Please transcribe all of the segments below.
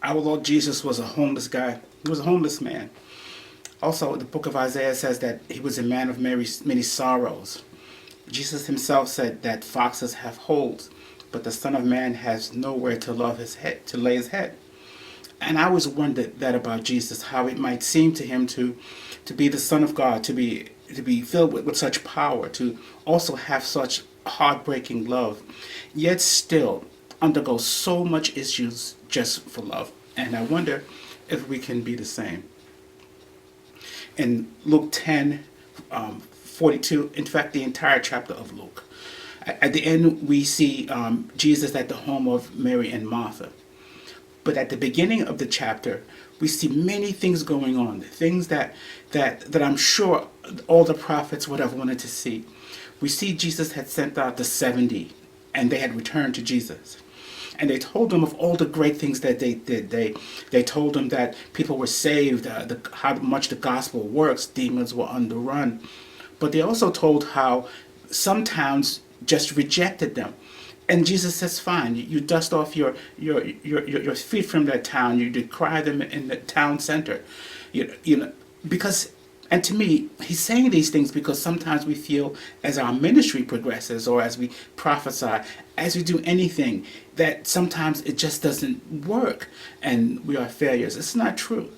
Our Lord Jesus was a homeless guy. He was a homeless man. Also, the book of Isaiah says that he was a man of many sorrows. Jesus himself said that foxes have holes, but the Son of Man has nowhere to love his head, to lay his head. And I always wondered that about Jesus, how it might seem to him to be the Son of God, to be filled with such power, to also have such heartbreaking love, yet still undergo so much issues just for love. And I wonder if we can be the same. In Luke 10, 42, in fact, the entire chapter of Luke, at the end we see Jesus at the home of Mary and Martha. But at the beginning of the chapter, we see many things going on, things that I'm sure all the prophets would have wanted to see. We see Jesus had sent out the 70, and they had returned to Jesus. And they told them of all the great things that they did. They told them that people were saved, how much the gospel works, demons were on the run. But they also told how some towns just rejected them. And Jesus says, fine, you dust off your feet from that town, you decry them in the town center. You know, because, and to me, he's saying these things because sometimes we feel as our ministry progresses or as we prophesy, as we do anything, that sometimes it just doesn't work and we are failures. It's not true.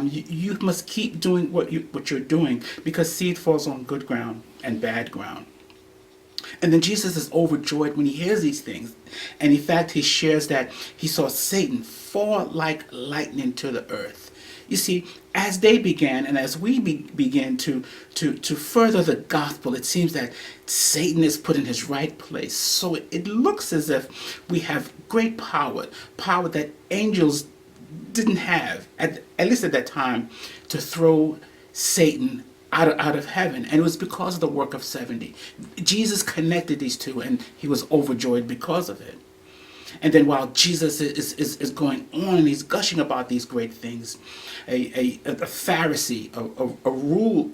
You must keep doing what you're doing, because seed falls on good ground and bad ground. And then Jesus is overjoyed when he hears these things. And in fact, he shares that he saw Satan fall like lightning to the earth. You see, as they began and as we begin to further the gospel, it seems that Satan is put in his right place. So it looks as if we have great power, power that angels didn't have, at least at that time, to throw Satan out of heaven. And it was because of the work of 70. Jesus connected these two, and he was overjoyed because of it. And then while Jesus is going on and he's gushing about these great things, a Pharisee,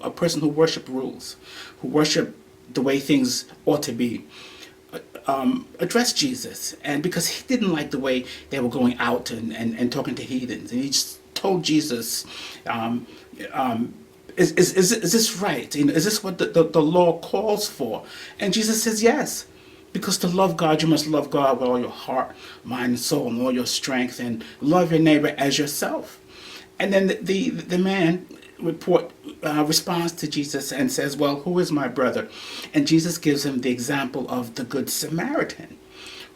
a person who worshiped rules, who worshiped the way things ought to be, addressed Jesus. And because he didn't like the way they were going out and talking to heathens, and he just told Jesus, is this right? You know, is this what the law calls for? And Jesus says yes. Because to love God, you must love God with all your heart, mind, and soul, and all your strength, and love your neighbor as yourself. And then the man responds to Jesus and says, well, who is my brother? And Jesus gives him the example of the Good Samaritan,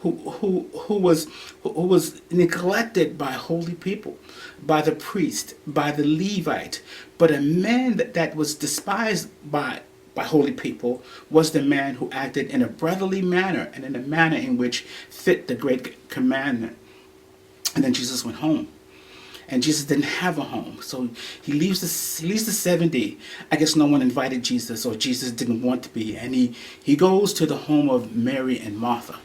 who was neglected by holy people, by the priest, by the Levite, but a man that was despised by holy people was the man who acted in a brotherly manner and in a manner in which fit the great commandment. And then Jesus went home. And Jesus didn't have a home. So he leaves the 70. I guess no one invited Jesus, or Jesus didn't want to be. And he goes to the home of Mary and Martha.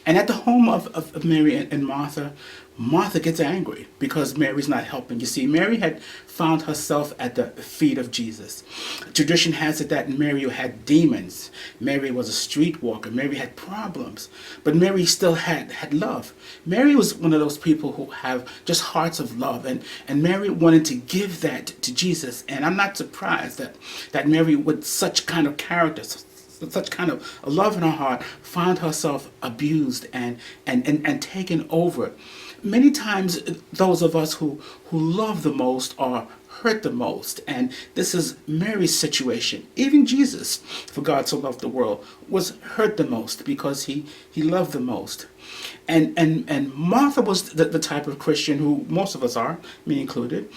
And at the home of Mary and Martha, Martha gets angry because Mary's not helping. You see, Mary had found herself at the feet of Jesus. Tradition has it that Mary had demons. Mary was a streetwalker. Mary had problems. But Mary still had love. Mary was one of those people who have just hearts of love. And Mary wanted to give that to Jesus. And I'm not surprised that Mary, with such kind of character, such kind of love in her heart, found herself abused and taken over. Many times those of us who love the most are hurt the most, and this is Mary's situation. Even Jesus, for God so loved the world, was hurt the most because he loved the most. And Martha was the type of Christian who most of us are, me included,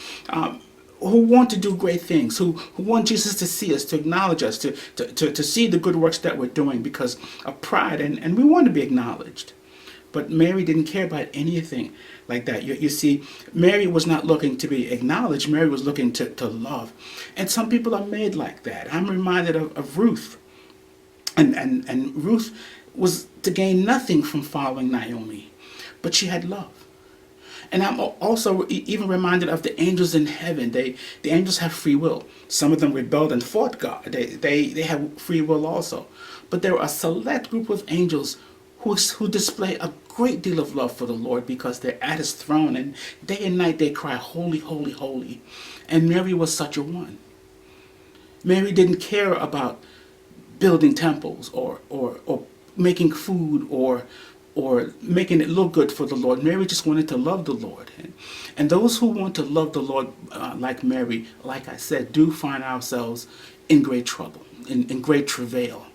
who want to do great things, who want Jesus to see us, to acknowledge us, to see the good works that we're doing because of pride, and we want to be acknowledged. But Mary didn't care about anything like that. You see, Mary was not looking to be acknowledged. Mary was looking to love. And some people are made like that. I'm reminded of Ruth. And Ruth was to gain nothing from following Naomi, but she had love. And I'm also even reminded of the angels in heaven. The angels have free will. Some of them rebelled and fought God. They have free will also. But there are a select group of angels who display a great deal of love for the Lord because they're at his throne, and day and night they cry, holy, holy, holy. And Mary was such a one. Mary didn't care about building temples or making food or making it look good for the Lord. Mary just wanted to love the Lord. And those who want to love the Lord like Mary, like I said, do find ourselves in great trouble, in great travail.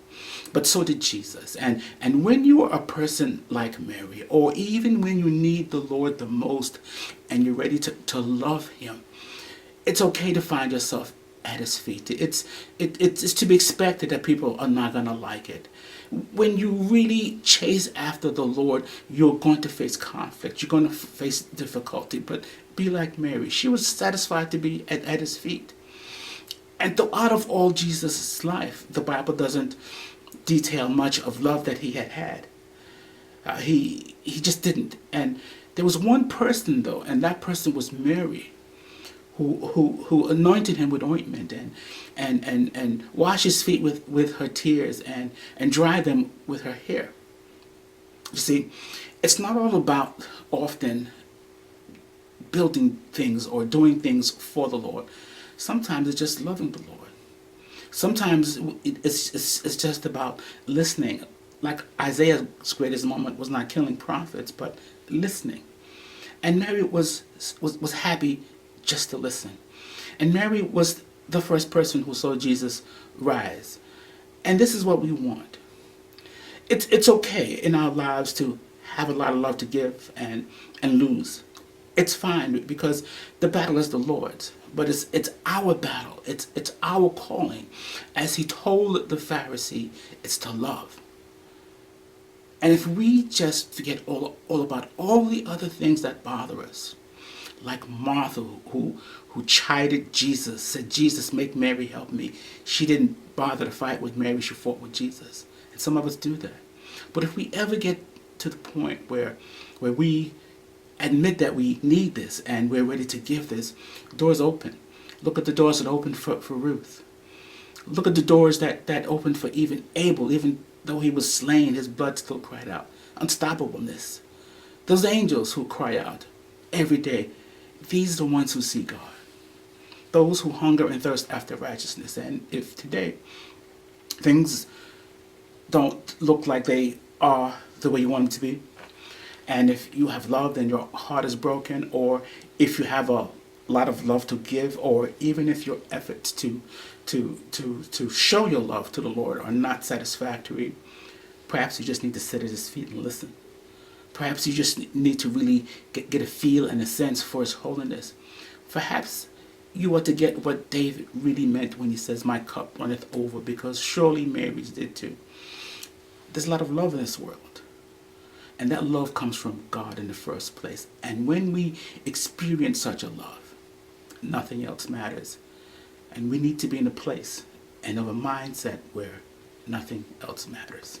But so did Jesus. And when you are a person like Mary, or even when you need the Lord the most and you're ready to love him, it's okay to find yourself at his feet. It's to be expected that people are not going to like it. When you really chase after the Lord, you're going to face conflict. You're going to face difficulty. But be like Mary. She was satisfied to be at his feet. And throughout of all Jesus' life, the Bible doesn't detail much of love that he had. He just didn't. And there was one person, though, and that person was Mary, who anointed him with ointment and washed his feet with her tears and dried them with her hair. You see, it's not all about often building things or doing things for the Lord. Sometimes it's just loving the Lord. Sometimes it's just about listening. Like Isaiah's greatest moment was not killing prophets, but listening. And Mary was happy just to listen. And Mary was the first person who saw Jesus rise. And this is what we want. It's okay in our lives to have a lot of love to give and lose. It's fine because the battle is the Lord's. But it's our battle. It's our calling. As he told the Pharisee, it's to love. And if we just forget all about all the other things that bother us, like Martha who chided Jesus, said, Jesus, make Mary help me. She didn't bother to fight with Mary, she fought with Jesus. And some of us do that. But if we ever get to the point where we admit that we need this and we're ready to give this, doors open. Look at the doors that opened for Ruth. Look at the doors that opened for even Abel. Even though he was slain, his blood still cried out. Unstoppableness. Those angels who cry out every day, these are the ones who see God. Those who hunger and thirst after righteousness. And if today things don't look like they are the way you want them to be, and if you have loved and your heart is broken, or if you have a lot of love to give, or even if your efforts to show your love to the Lord are not satisfactory, perhaps you just need to sit at his feet and listen. Perhaps you just need to really get a feel and a sense for his holiness. Perhaps you ought to get what David really meant when he says, my cup runneth over, because surely Mary's did too. There's a lot of love in this world. And that love comes from God in the first place. And when we experience such a love, nothing else matters. And we need to be in a place and of a mindset where nothing else matters.